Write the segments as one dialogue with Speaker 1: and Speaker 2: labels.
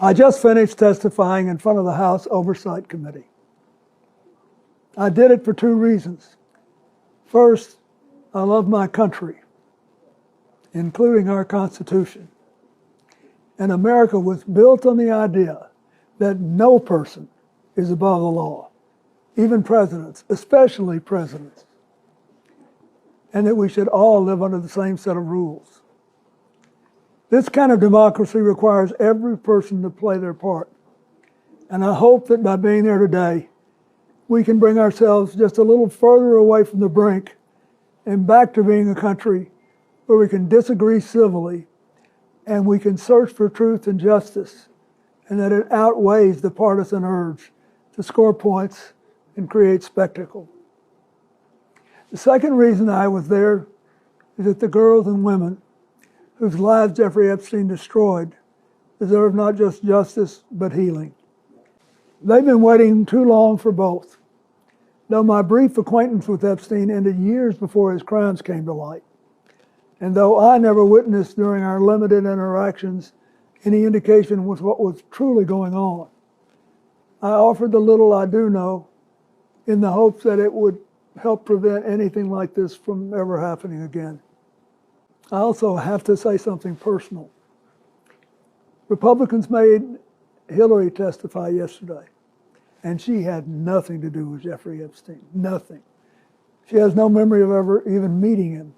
Speaker 1: I just finished testifying in front of the House Oversight Committee. I did it for two reasons. First, I love my country, including our Constitution. And America was built on the idea that no person is above the law, even presidents, especially presidents, and that we should all live under the same set of rules. This kind of democracy requires every person to play their part. And I hope that by being there today, we can bring ourselves just a little further away from the brink and back to being a country where we can disagree civilly and we can search for truth and justice, and that it outweighs the partisan urge to score points and create spectacle. The second reason I was there is that the girls and women whose lives Jeffrey Epstein destroyed deserve not just justice, but healing. They've been waiting too long for both. Though my brief acquaintance with Epstein ended years before his crimes came to light, and though I never witnessed during our limited interactions any indication with what was truly going on, I offered the little I do know in the hopes that it would help prevent anything like this from ever happening again. I also have to say something personal. Republicans made Hillary testify yesterday, and she had nothing to do with Jeffrey Epstein, nothing. She has no memory of ever even meeting him.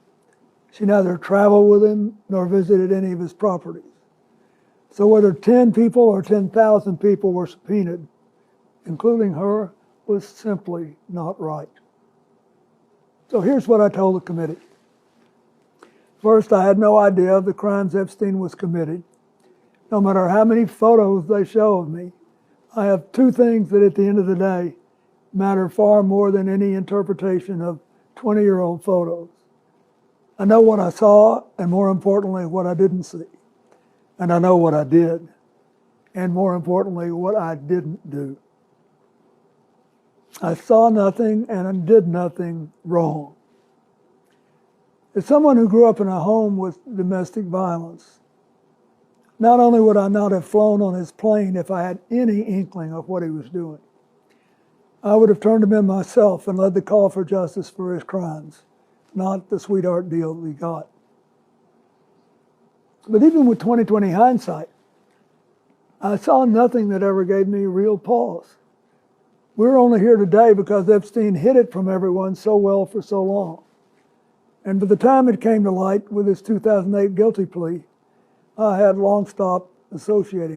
Speaker 1: She neither traveled with him nor visited any of his properties. So whether 10 people or 10,000 people were subpoenaed, including her, was simply not right. So here's what I told the committee. First, I had no idea of the crimes Epstein was committing. No matter how many photos they show of me, I have two things that at the end of the day matter far more than any interpretation of 20-year-old photos. I know what I saw, and more importantly, what I didn't see. And I know what I did, and more importantly, what I didn't do. I saw nothing and I did nothing wrong. As someone who grew up in a home with domestic violence, not only would I not have flown on his plane if I had any inkling of what he was doing, I would have turned him in myself and led the call for justice for his crimes, not the sweetheart deal that we got. But even with 20/20 hindsight, I saw nothing that ever gave me real pause. We're only here today because Epstein hid it from everyone so well for so long. And by the time it came to light with his 2008 guilty plea, I had long stopped associating